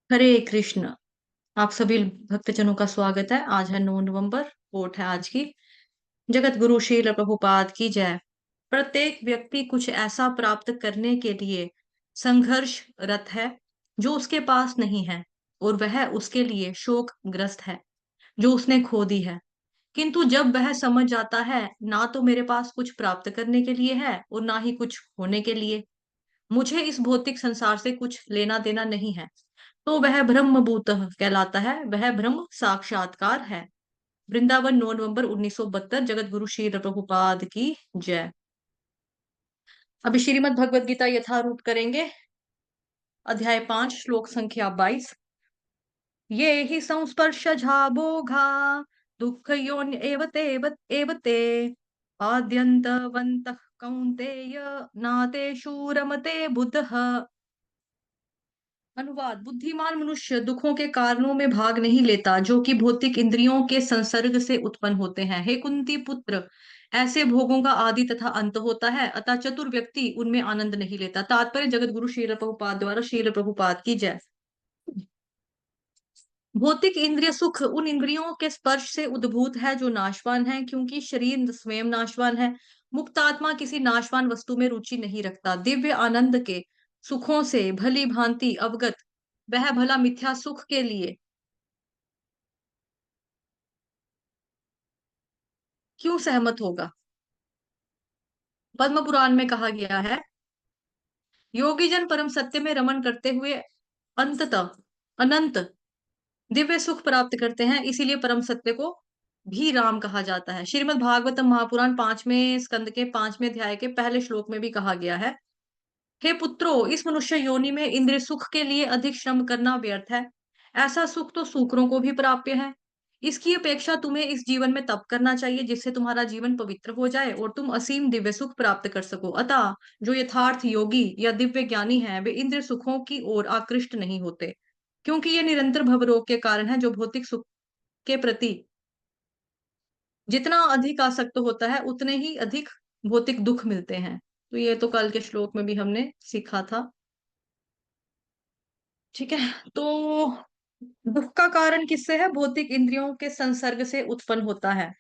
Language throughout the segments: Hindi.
हरे कृष्ण। आप सभी भक्तजनों का स्वागत है। आज है 9 नवंबर। कोट है आज की। जगत गुरु श्रील प्रभुपाद की जय। प्रत्येक व्यक्ति कुछ ऐसा प्राप्त करने के लिए संघर्षरत है जो उसके पास नहीं है, और वह उसके लिए शोक ग्रस्त है जो उसने खो दी है। किंतु जब वह समझ जाता है, ना तो मेरे पास कुछ प्राप्त करने के लिए है और ना ही कुछ होने के लिए, मुझे इस भौतिक संसार से कुछ लेना देना नहीं है, तो वह ब्रह्मभूत कहलाता है, वह ब्रह्म साक्षात्कार है। वृंदावन 9 नवंबर 1972। जगत गुरु श्री प्रभुपाद की जय। अभी श्रीमद् भगवद गीता यथारूप करेंगे। अध्याय 5 श्लोक संख्या 22। ये ही संस्पर्श बोघा दुःख योन्य एव ते आद्यन्तवन्तः कौन्तेय नातेषु रमते बुधः। अनुवाद। बुद्धिमान मनुष्य दुखों के कारणों में भाग नहीं लेता जो कि भौतिक इंद्रियों के संसर्ग से उत्पन्न होते हैं। हे कुंती पुत्र, ऐसे भोगों का आदि तथा अंत होता है, अतः चतुर व्यक्ति उनमें आनंद नहीं लेता। तात्पर्य। जगत गुरु श्रील प्रभुपाद द्वारा श्रील प्रभुपाद की जय। भौतिक इंद्रिय सुख उन इंद्रियों के स्पर्श से उद्भूत है जो नाशवान है, क्योंकि शरीर स्वयं नाशवान है। मुक्त आत्मा किसी नाशवान वस्तु में रुचि नहीं रखता। दिव्य आनंद के सुखों से भली भांति अवगत वह भला मिथ्या सुख के लिए क्यों सहमत होगा। पद्म पुराण में कहा गया है, योगी जन परम सत्य में रमण करते हुए अंततः अनंत दिव्य सुख प्राप्त करते हैं, इसीलिए परम सत्य को भी राम कहा जाता है। श्रीमद् भागवतम महापुराण 5वें स्कंद के 5वें अध्याय के पहले श्लोक में भी कहा गया है, हे पुत्रो, इस मनुष्य योनि में इंद्रिय सुख के लिए अधिक श्रम करना व्यर्थ है। ऐसा सुख तो सूकरों को भी प्राप्य है। इसकी अपेक्षा तुम्हें इस जीवन में तप करना चाहिए, जिससे तुम्हारा जीवन पवित्र हो जाए और तुम असीम दिव्य सुख प्राप्त कर सको। अतः जो यथार्थ योगी या दिव्य ज्ञानी है, वे इंद्रिय सुखों की ओर आकृष्ट नहीं होते, क्योंकि ये निरंतर भवरोग के कारण है। जो भौतिक सुख के प्रति जितना अधिक आसक्त होता है, उतने ही अधिक भौतिक दुख मिलते हैं। तो ये तो कल के श्लोक में भी हमने सीखा था। ठीक है। तो दुख का कारण किससे है? भौतिक इंद्रियों के संसर्ग से उत्पन्न होता है।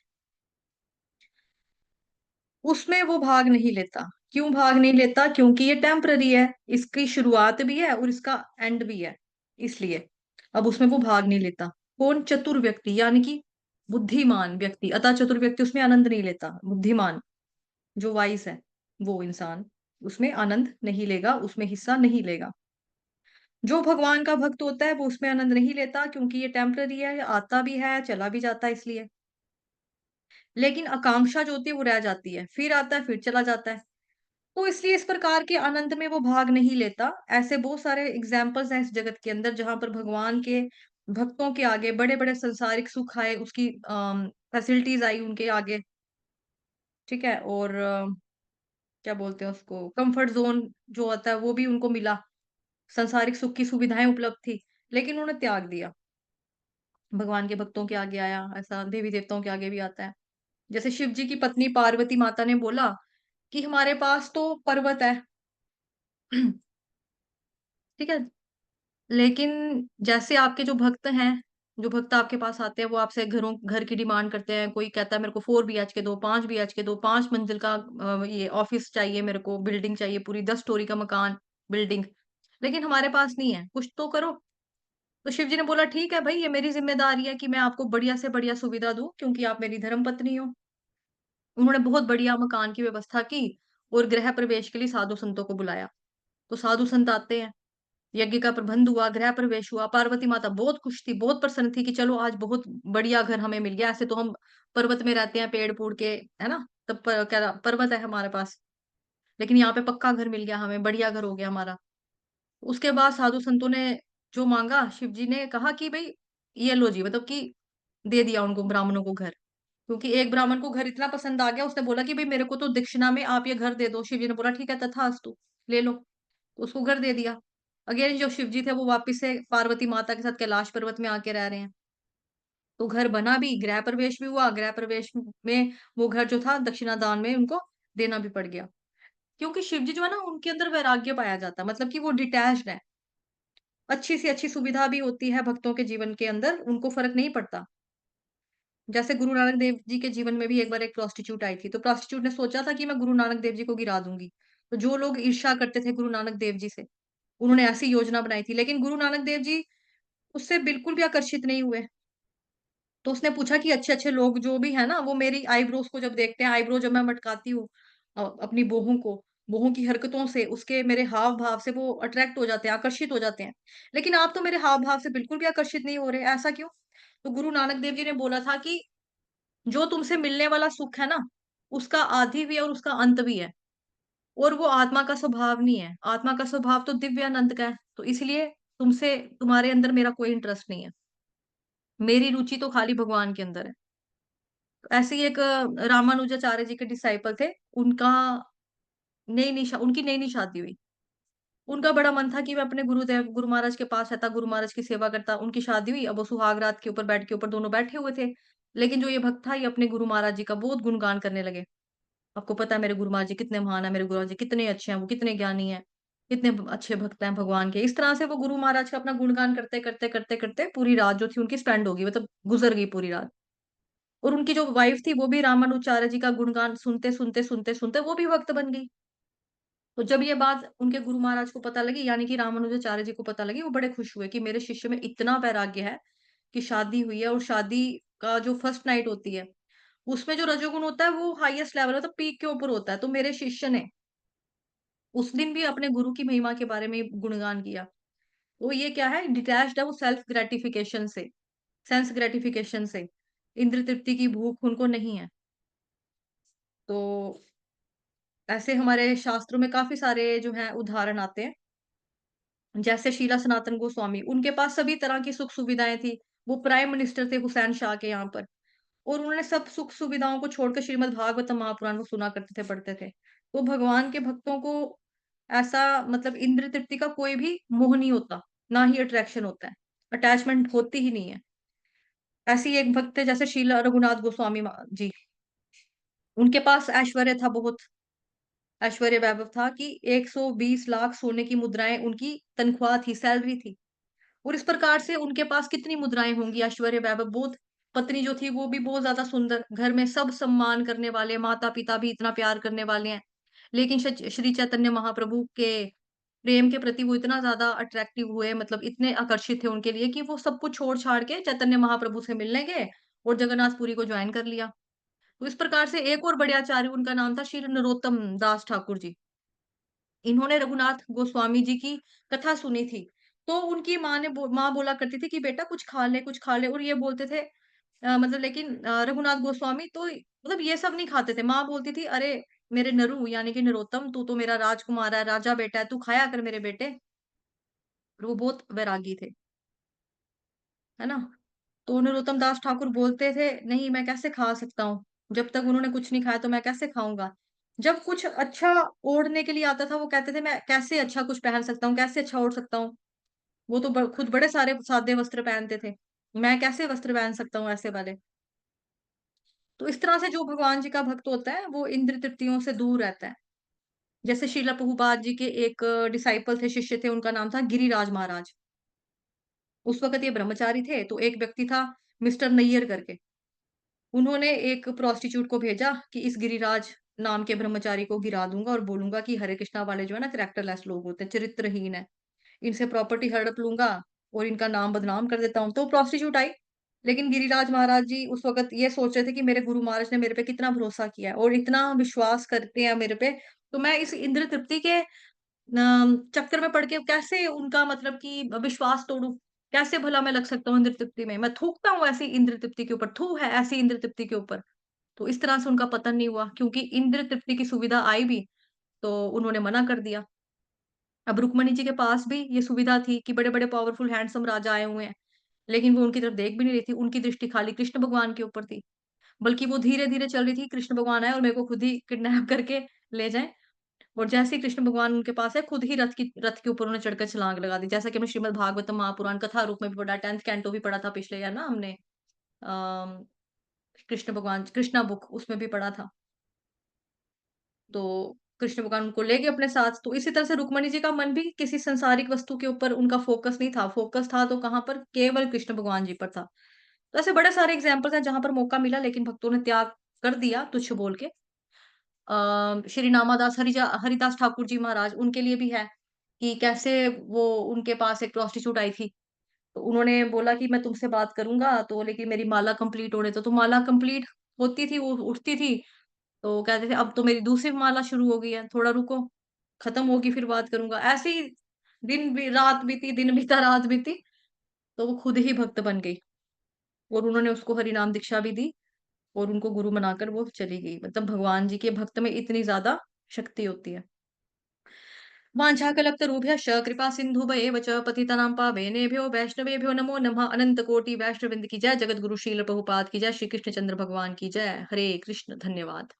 उसमें वो भाग नहीं लेता। क्यों भाग नहीं लेता? क्योंकि ये टेम्पररी है, इसकी शुरुआत भी है और इसका एंड भी है, इसलिए अब उसमें वो भाग नहीं लेता। कौन? चतुर व्यक्ति, यानी कि बुद्धिमान व्यक्ति। अतः चतुर व्यक्ति उसमें आनंद नहीं लेता। बुद्धिमान जो वाइस है, वो इंसान उसमें आनंद नहीं लेगा, उसमें हिस्सा नहीं लेगा। जो भगवान का भक्त होता है वो उसमें आनंद नहीं लेता, क्योंकि ये टेम्पररी है, ये आता भी है चला भी जाता है, इसलिए। लेकिन आकांक्षा जो होती है वो रह जाती है, फिर आता है फिर चला जाता है। तो इसलिए इस प्रकार के आनंद में वो भाग नहीं लेता। ऐसे बहुत सारे एग्जाम्पल्स हैं इस जगत के अंदर, जहां पर भगवान के भक्तों के आगे बड़े बड़े संसारिक सुख आए, उसकी फैसिलिटीज आई उनके आगे। ठीक है। और क्या बोलते हैं उसको, कंफर्ट जोन जो होता है वो भी उनको मिला, संसारिक सुख की सुविधाएं उपलब्ध थी, लेकिन उन्होंने त्याग दिया। भगवान के भक्तों के आगे आया, ऐसा देवी देवताओं के आगे भी आता है। जैसे शिव जी की पत्नी पार्वती माता ने बोला कि हमारे पास तो पर्वत है ठीक है, लेकिन जैसे आपके जो भक्त हैं, जो भक्त आपके पास आते हैं, वो आपसे घर की डिमांड करते हैं। कोई कहता है मेरे को 4 BHK दो, 5 BHK दो, 5 मंजिल का ये ऑफिस चाहिए, मेरे को बिल्डिंग चाहिए पूरी, 10 स्टोरी का मकान, बिल्डिंग। लेकिन हमारे पास नहीं है, कुछ तो करो। तो शिव जी ने बोला ठीक है भाई, ये मेरी जिम्मेदारी है कि मैं आपको बढ़िया से बढ़िया सुविधा दूं, क्योंकि आप मेरी धर्म पत्नी हो। उन्होंने बहुत बढ़िया मकान की व्यवस्था की और गृह प्रवेश के लिए साधु संतों को बुलाया। तो साधु संत आते हैं, यज्ञ का प्रबंध हुआ, गृह प्रवेश हुआ। पार्वती माता बहुत खुश थी, बहुत प्रसन्न थी कि चलो आज बहुत बढ़िया घर हमें मिल गया। ऐसे तो हम पर्वत में रहते हैं, पेड़ पूड़ के, है ना, तब क्या पर्वत है हमारे पास, लेकिन यहाँ पे पक्का घर मिल गया हमें, बढ़िया घर हो गया हमारा। उसके बाद साधु संतों ने जो मांगा, शिव जी ने कहा कि भाई ये लो जी, मतलब कि दे दिया उनको, ब्राह्मणों को घर। क्योंकि एक ब्राह्मण को घर इतना पसंद आ गया, उसने बोला कि भाई मेरे को तो दक्षिणा में आप ये घर दे दो। शिव जी ने बोला ठीक है, तथास्तु, ले लो। तो उसको घर दे दिया। अगेन जो शिव जी थे वो वापिस से पार्वती माता के साथ कैलाश पर्वत में आके रह रहे हैं। तो घर बना भी, गृह प्रवेश भी हुआ। गृह प्रवेश में वो घर जो था दक्षिणा दान में उनको देना भी पड़ गया, क्योंकि शिव जी जो है ना, उनके अंदर वैराग्य पाया जाता है, मतलब कि वो डिटैच्ड है। अच्छी से अच्छी सुविधा भी होती है भक्तों के जीवन के अंदर, उनको फ़र्क नहीं पड़ता। जैसे गुरु नानक देव जी के जीवन में भी एक बार एक प्रोस्टिट्यूट आई थी, तो प्रोस्टिट्यूट ने सोचा था कि मैं गुरु नानक देव जी को गिरा दूँगी। तो जो लोग ईर्ष्या करते थे गुरु नानक देव जी से, उन्होंने ऐसी योजना बनाई थी, लेकिन गुरु नानक देव जी उससे बिल्कुल भी आकर्षित नहीं हुए। तो उसने पूछा कि अच्छे-अच्छे लोग जो भी हैं ना, वो मेरी आईब्रोज़ को जब देखते हैं, आईब्रो जब मैं मटकाती हूँ अपनी बाहों की हरकतों से, उसके मेरे हाव-भाव से वो अट्रैक्ट हो जाते हैं, आकर्षित हो जाते हैं। लेकिन आप तो मेरे हाव-भाव से बिल्कुल भी आकर्षित नहीं हो रहे, ऐसा क्यों? तो गुरु नानक देव जी ने बोला था कि जो तुमसे मिलने वाला सुख है ना, उसका आदि भी है और उसका अंत भी है। और वो आत्मा का स्वभाव नहीं है। आत्मा का स्वभाव तो दिव्य अनंत का है। तो इसलिए तुमसे तुम्हारे अंदर मेरा कोई इंटरेस्ट नहीं है। मेरी रुचि तो खाली भगवान के अंदर है। तो ऐसे ही एक रामानुजाचार्य जी के डिसाइपल थे। उनका उनकी नई-नई शादी हुई। उनका बड़ा मन था कि मैं अपने गुरु महाराज के पास रहता, गुरु महाराज की सेवा करता। उनकी शादी हुई, अब वो सुहाग रात के ऊपर बेड के ऊपर दोनों बैठे हुए थे। लेकिन जो ये भक्त था, ये अपने गुरु महाराज जी का बहुत गुणगान करने लगे। आपको पता है मेरे गुरु महाराज जी कितने महान हैं, मेरे गुरु महाराज जी कितने अच्छे हैं, वो कितने ज्ञानी हैं, कितने अच्छे भक्त हैं भगवान के। इस तरह से वो गुरु महाराज का अपना गुणगान करते पूरी रात जो थी उनकी स्पेंड हो गई, मतलब गुज़र गई पूरी रात। और उनकी जो वाइफ थी वो भी रामानुजाचार्य जी का गुणगान सुनते वो भी भक्त बन गई। तो जब ये बात उनके गुरु महाराज को पता लगी, यानी कि रामानुजाचार्य जी को पता लगी, वो बड़े खुश हुए कि मेरे शिष्य में इतना वैराग्य है कि शादी हुई है और शादी का जो फर्स्ट नाइट होती है, उसमें जो रजोगुण होता है वो हाईएस्ट लेवल मतलब पीक के ऊपर होता है। तो मेरे शिष्य ने उस दिन भी अपने गुरु की महिमा के बारे में गुणगान किया। तो ये क्या है डिटैच्ड है वो सेल्फ ग्रेटिफिकेशन से, सेंस ग्रेटिफिकेशन से। इंद्र तृप्ति की भूख उनको नहीं है। तो ऐसे हमारे शास्त्रों में काफ़ी सारे जो हैं उदाहरण आते हैं। जैसे शीला सनातन गोस्वामी, उनके पास सभी तरह की सुख-सुविधाएँ थी। वो प्राइम मिनिस्टर थे हुसैन शाह के यहाँ पर और उन्होंने सब सुख-सुविधाओं को छोड़कर श्रीमद् भागवतम महापुराण को सुना करते थे, पढ़ते थे। तो भगवान के भक्तों को ऐसा मतलब इंद्रिय तृप्ति का कोई भी मोह नहीं होता, ना ही अट्रैक्शन होता है। अटैचमेंट होती ही नहीं है। ऐसे ही एक भक्त थे जैसे शीला रघुनाथ गोस्वामी जी, उनके पास ऐश्वर्य था बहुत, ऐश्वर्य वैभव था कि 120 लाख सोने की मुद्राएँ उनकी तनख्वाह थी, सैलरी थी। और इस प्रकार से उनके पास कितनी मुद्राएँ होंगी, ऐश्वर्य वैभव बहुत। पत्नी जो थी वो भी बहुत ज़्यादा सुंदर, घर में सब सम्मान करने वाले, माता-पिता भी इतना प्यार करने वाले हैं। लेकिन श्री चैतन्य महाप्रभु के प्रेम के प्रति वो इतना ज़्यादा अट्रैक्टिव हुए मतलब इतने आकर्षित थे उनके लिए कि वो सब कुछ छोड़-छाड़ के चैतन्य महाप्रभु से मिलने गए और जगन्नाथपुरी को जॉइन कर लिया। तो इस प्रकार से एक और बड़े आचार्य उनका नाम था श्री नरोत्तम दास ठाकुर जी। इन्होंने रघुनाथ गोस्वामी जी की कथा सुनी थी। तो उनकी माँ बोला करती थी कि बेटा कुछ खा ले और ये बोलते थे मतलब लेकिन रघुनाथ गोस्वामी तो मतलब ये सब नहीं खाते थे। माँ बोलती थी, "अरे! मेरे नरु यानी कि नरोत्तम तू तो मेरा राजकुमार है, राजा बेटा है, तू खाया कर मेरे बेटे।" और वो बहुत वैरागी थे, है ना? तो नरोत्तम दास ठाकुर बोलते थे, "नहीं, मैं कैसे खा सकता हूँ? जब तक उन्होंने कुछ नहीं खाया तो मैं कैसे खाऊँगा?" जब कुछ अच्छा ओढ़ने के लिए आता था, वो कहते थे, "मैं कैसे अच्छा कुछ पहन सकता हूँ? कैसे अच्छा ओढ़ सकता हूँ?" वो तो खुद बड़े सारे सादे वस्त्र पहनते थे। मैं कैसे वस्त्र पहन सकता हूँ ऐसे वाले? तो इस तरह से जो भगवान जी का भक्त होता है, वो इंद्रिय तृप्तियों से दूर रहता है। जैसे श्रील प्रभुपाद जी के एक डिसाइपल थे, शिष्य थे, उनका नाम था गिरिराज महाराज। उस वक़्त ये ब्रह्मचारी थे, तो एक व्यक्ति था मिस्टर नैयर करके। उन्होंने एक प्रोस्टिट्यूट को भेजा कि इस गिरिराज नाम के ब्रह्मचारी को गिरा दूँगा और बोलूँगा कि हरे कृष्णा वाले जो है ना कैरेक्टरलेस लोग होते हैं, चरित्रहीन है। इनसे प्रॉपर्टी हड़प लूँगा और इनका नाम बदनाम कर देता हूँ। तो प्रोस्टिट्यूट आई, लेकिन गिरिराज महाराज जी उस वक़्त ये सोच रहे थे कि मेरे गुरु महाराज ने मेरे पे कितना भरोसा किया है और इतना विश्वास करते हैं मेरे पे, तो मैं इस इंद्र तृप्ति के चक्कर में पड़ के कैसे उनका मतलब कि विश्वास तोड़ूँ? कैसे भला मैं लग सकता हूँ इंद्र तृप्ति में? मैं थूकता हूँ ऐसी इंद्र तृप्ति के ऊपर, थू है ऐसी इंद्र तृप्ति के ऊपर। तो इस तरह से उनका पतन नहीं हुआ क्योंकि इंद्र तृप्ति की सुविधा आई भी, तो उन्होंने मना कर दिया। अब रुक्मणी जी के पास भी ये सुविधा थी कि बड़े-बड़े पावरफुल हैंडसम राजा आए हुए हैं, लेकिन वो उनकी तरफ देख भी नहीं रही थी, उनकी दृष्टि खाली कृष्ण भगवान के ऊपर थी। बल्कि वो धीरे-धीरे चल रही थी, कृष्ण भगवान आए और मेरे को खुद ही किडनैप करके ले जाएँ और जैसे ही कृष्ण भगवान उनके पास है, खुद ही रथ के ऊपर उन्होंने चढ़कर छलांग लगा दी। जैसा कि हमने श्रीमद् भागवतम महापुराण कथा रूप में भी पढ़ा, 10th कैंटो भी पढ़ा था पिछले ईयर ना हमने कृष्ण भगवान कृष्णा बुक उसमें भी पढ़ा था। तो कृष्ण भगवान उनको ले गए अपने साथ। तो इसी तरह से रुक्मणी जी का मन भी किसी सांसारिक वस्तु के ऊपर उनका फ़ोकस नहीं था, फ़ोकस था तो कहाँ पर? केवल कृष्ण भगवान जी पर था। तो ऐसे बड़े सारे एग्ज़ाम्पल्स हैं जहाँ पर मौका मिला लेकिन भक्तों ने त्याग कर दिया तुच्छ बोल के। श्री नामादास हरिदास ठाकुर जी महाराज उनके लिए भी है, कि कैसे वो उनके पास एक प्रोस्टिट्यूट आई थी। तो उन्होंने बोला कि मैं तुमसे बात करूँगा तो लेकिन मेरी माला कंप्लीट होने दो, तो माला कंप्लीट होती थी, वो उठती थी, तो कहते थे अब तो मेरी दूसरी माला शुरू हो गई है, थोड़ा रुको, खत्म होगी फिर बात करूँगा। ऐसे ही दिन भी रात बीती, दिन बीता, रात बीती, तो वो खुद ही भक्त बन गई और उन्होंने उसको हरि नाम दीक्षा भी दी और उनको गुरु बनाकर वो चली गई। मतलब भगवान जी के भक्त में इतनी ज़्यादा शक्ति होती है। वाञ्छाकल्पतरुभ्यश्च कृपा सिन्धुभयेव च पतितानां पावनेभ्यो वैष्णवेभ्यो नमो नमः। अनंत कोटि वैष्णववृंद की जय। जगत गुरु श्रील प्रभुपाद की जय। श्री कृष्ण चंद्र भगवान की जय। हरे कृष्ण। धन्यवाद।